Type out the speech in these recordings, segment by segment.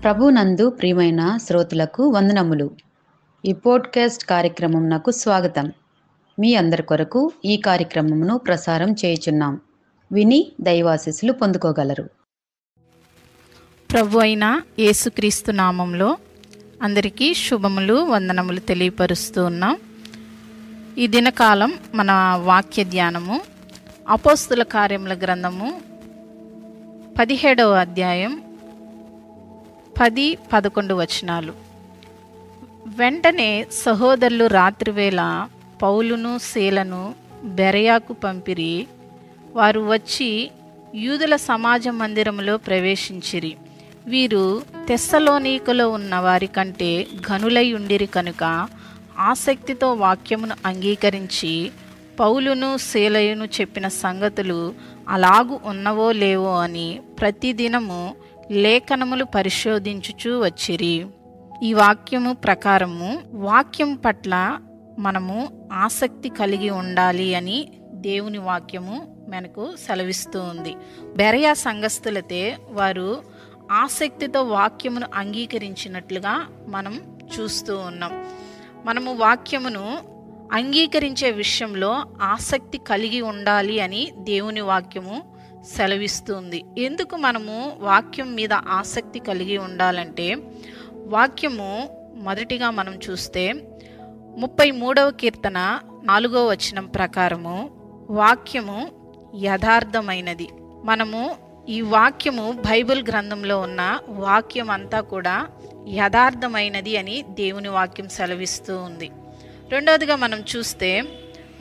ప్రభునందు ప్రియమైన శ్రోతలకు వందనములు. ఈ పోడ్కాస్ట్ కార్యక్రమం నాకు స్వాగతం. మీ అందరి కొరకు ఈ కార్యక్రమమును ప్రసారం చేయుచున్నాం. విని దైవాశీస్సులు పొందుకోగలరు. ప్రభు అయిన యేసుక్రీస్తు నామంలో అందరికీ శుభములు వందనములు తెలియపరుస్తూ ఉన్నాం. ఈ దినకాలం మన వాక్య ధ్యానము అపోస్తుల కార్యముల గ్రంథము 17వ అధ్యాయం 10-11 వచనాలు. వెంటనే సహోదరులు రాత్రివేళ పౌలును శీలను బెరయాకు పంపిరి. వారు వచ్చి యూదుల సమాజ మందిరములో ప్రవేశించిరి. వీరు తెస్సలోనికలో ఉన్న వారి కంటే ఘనులై ఉండిరి కనుక ఆసక్తితో వాక్యమును అంగీకరించి పౌలును శీలయును చెప్పిన సంగతులు అలాగు ఉన్నవో లేవో అని ప్రతిదినము లేఖనములు పరిశోధించుచూ వచ్చిరి. ఈ వాక్యము ప్రకారము వాక్యం పట్ల మనము ఆసక్తి కలిగి ఉండాలి అని దేవుని వాక్యము మనకు సెలవిస్తూ ఉంది. బెరయా సంఘస్థులతే వారు ఆసక్తితో వాక్యమును అంగీకరించినట్లుగా మనం చూస్తూ ఉన్నాం. మనము వాక్యమును అంగీకరించే విషయంలో ఆసక్తి కలిగి ఉండాలి అని దేవుని వాక్యము సెలవిస్తుంది. ఎందుకు మనము వాక్యం మీద ఆసక్తి కలిగి ఉండాలంటే, వాక్యము మొదటిగా మనం చూస్తే 33వ కీర్తన 4వ వచనం ప్రకారము వాక్యము యథార్థమైనది. మనము ఈ వాక్యము బైబిల్ గ్రంథంలో ఉన్న వాక్యం అంతా కూడా యథార్థమైనది అని దేవుని వాక్యం సెలవిస్తూ ఉంది. రెండవదిగా మనం చూస్తే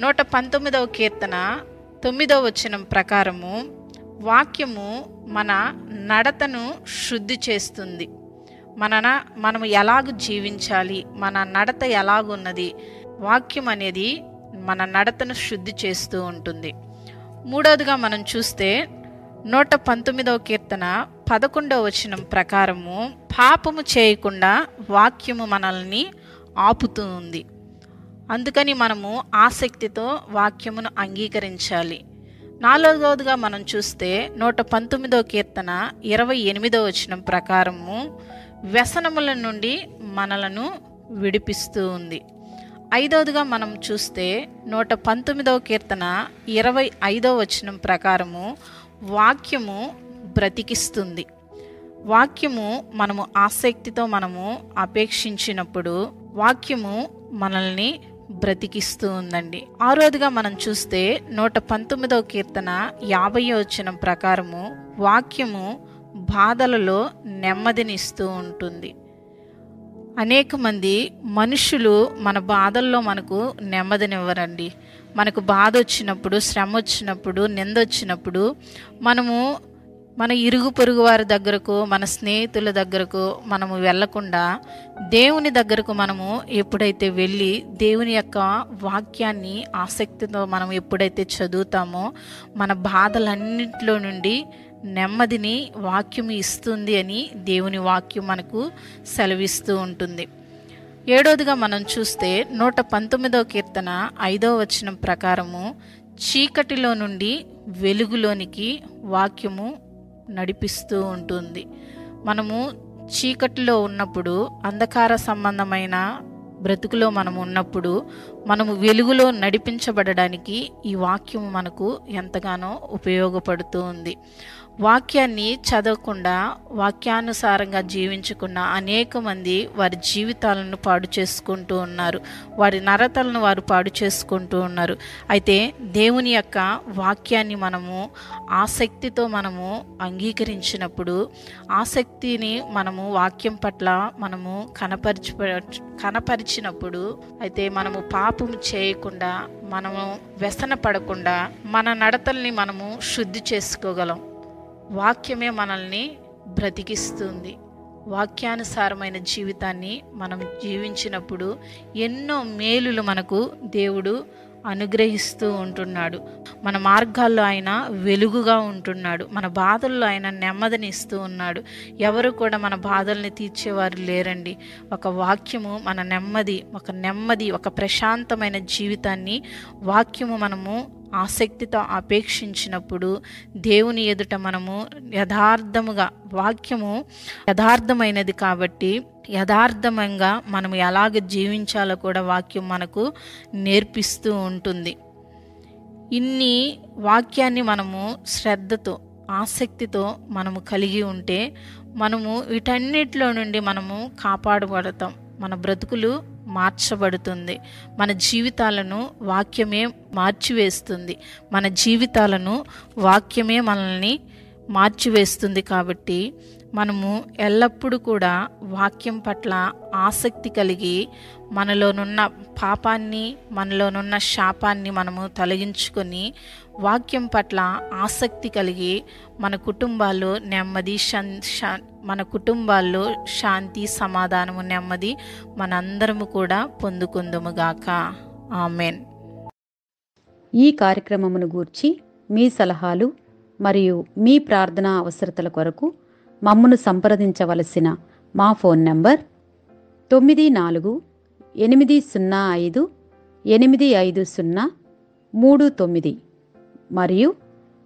119వ కీర్తన 9వ వచనం ప్రకారము వాక్యము మన నడతను శుద్ధి చేస్తుంది. మనము ఎలాగ జీవించాలి, మన నడత ఎలాగున్నది, వాక్యం అనేది మన నడతను శుద్ధి చేస్తూ ఉంటుంది. మూడవదిగా మనం చూస్తే 119వ కీర్తన 11వ వచనం ప్రకారము పాపము చేయకుండా వాక్యము మనల్ని ఆపుతూ ఉంది. అందుకని మనము ఆసక్తితో వాక్యమును అంగీకరించాలి. నాలుగవదిగా మనం చూస్తే 119వ కీర్తన 28వ వచనం ప్రకారము వ్యసనముల నుండి మనలను విడిపిస్తూ ఉంది. ఐదవదిగా మనం చూస్తే 119వ కీర్తన 25వ వచనం ప్రకారము వాక్యము బ్రతికిస్తుంది. వాక్యము మనము ఆసక్తితో మనము అపేక్షించినప్పుడు వాక్యము మనల్ని బ్రతికిస్తూ ఉందండి. ఆరోదిగా మనం చూస్తే 119వ కీర్తన 50వ వచనం ప్రకారము వాక్యము బాధలలో నెమ్మదినిస్తూ ఉంటుంది. అనేక మంది మనుషులు మన బాధల్లో మనకు నెమ్మదినివ్వరండి. మనకు బాధ వచ్చినప్పుడు, శ్రమ వచ్చినప్పుడు, నింద వచ్చినప్పుడు మనము మన ఇరుగు పొరుగు వారి దగ్గరకు, మన స్నేహితుల దగ్గరకు మనము వెళ్లకుండా దేవుని దగ్గరకు మనము ఎప్పుడైతే వెళ్ళి దేవుని యొక్క వాక్యాన్ని ఆసక్తితో మనం ఎప్పుడైతే చదువుతామో మన బాధలన్నింటిలో నుండి నెమ్మదిని వాక్యం ఇస్తుంది అని దేవుని వాక్యం మనకు సెలవిస్తూ ఉంటుంది. ఏడవదిగా మనం చూస్తే 119వ కీర్తన 5వ వచనం ప్రకారము చీకటిలో నుండి వెలుగులోనికి వాక్యము నడిపిస్తూ ఉంటుంది. మనము చీకటిలో ఉన్నప్పుడు, అంధకార సంబంధమైన బ్రతుకులో మనము ఉన్నప్పుడు మనము వెలుగులో నడిపించబడడానికి ఈ వాక్యము మనకు ఎంతగానో ఉపయోగపడుతూ ఉంది. వాక్యాన్ని చదవకుండా, వాక్యానుసారంగా జీవించకుండా అనేక మంది వారి జీవితాలను పాడు చేసుకుంటూ ఉన్నారు. వారి నరతలను వారు పాడు చేసుకుంటూ ఉన్నారు. అయితే దేవుని యొక్క వాక్యాన్ని మనము ఆసక్తితో మనము అంగీకరించినప్పుడు, ఆసక్తిని మనము వాక్యం పట్ల మనము కనపరిచినప్పుడు అయితే మనము పాపము చేయకుండా, మనము వ్యసన పడకుండా మన నడతల్ని మనము శుద్ధి చేసుకోగలం. వాక్యమే మనల్ని బ్రతికిస్తుంది. వాక్యానుసారమైన జీవితాన్ని మనం జీవించినప్పుడు ఎన్నో మేలులు మనకు దేవుడు అనుగ్రహిస్తూ ఉంటున్నాడు. మన మార్గాల్లో ఆయన వెలుగుగా ఉంటున్నాడు. మన బాధల్లో ఆయన నెమ్మదిని ఇస్తూ ఉన్నాడు. ఎవరు కూడా మన బాధల్ని తీర్చేవారు లేరండి. ఒక వాక్యము మన నెమ్మది, ఒక ప్రశాంతమైన జీవితాన్ని వాక్యము మనము ఆసక్తితో అపేక్షించినప్పుడు దేవుని ఎదుట మనము వాక్యము యథార్థమైనది కాబట్టి యథార్థంగా మనం ఎలాగ జీవించాలో కూడా వాక్యం మనకు నేర్పిస్తూ ఉంటుంది. ఇన్ని వాక్యాన్ని మనము శ్రద్ధతో, ఆసక్తితో మనము కలిగి ఉంటే మనము వీటన్నిటిలో నుండి మనము కాపాడబడతాం. మన బ్రతుకులు మార్చబడుతుంది. మన జీవితాలను వాక్యమే మార్చివేస్తుంది. మన జీవితాలను వాక్యమే మనల్ని మార్చివేస్తుంది. కాబట్టి మనము ఎల్లప్పుడూ కూడా వాక్యం పట్ల ఆసక్తి కలిగి మనలోనున్న పాపాన్ని, మనలోనున్న శాపాన్ని మనము తొలగించుకొని వాక్యం పట్ల ఆసక్తి కలిగి మన కుటుంబాల్లో శాంతి, సమాధానము, నెమ్మది మనందరము కూడా పొందుకుందుముగాక. ఆమెన్. ఈ కార్యక్రమమును గూర్చి మీ సలహాలు మరియు మీ ప్రార్థనా అవసరతల కొరకు మమ్మను సంప్రదించవలసిన మా ఫోన్ నంబర్ 9448508503 మరియు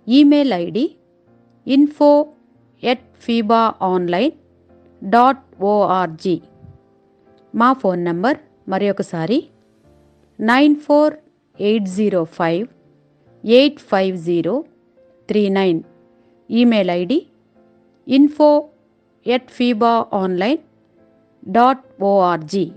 ఈమెయిల్ ఐడి info@fibaonline.org. మా ఫోన్ నంబర్ మరొకసారి 9480585039. Email ID info@fibaonline.org.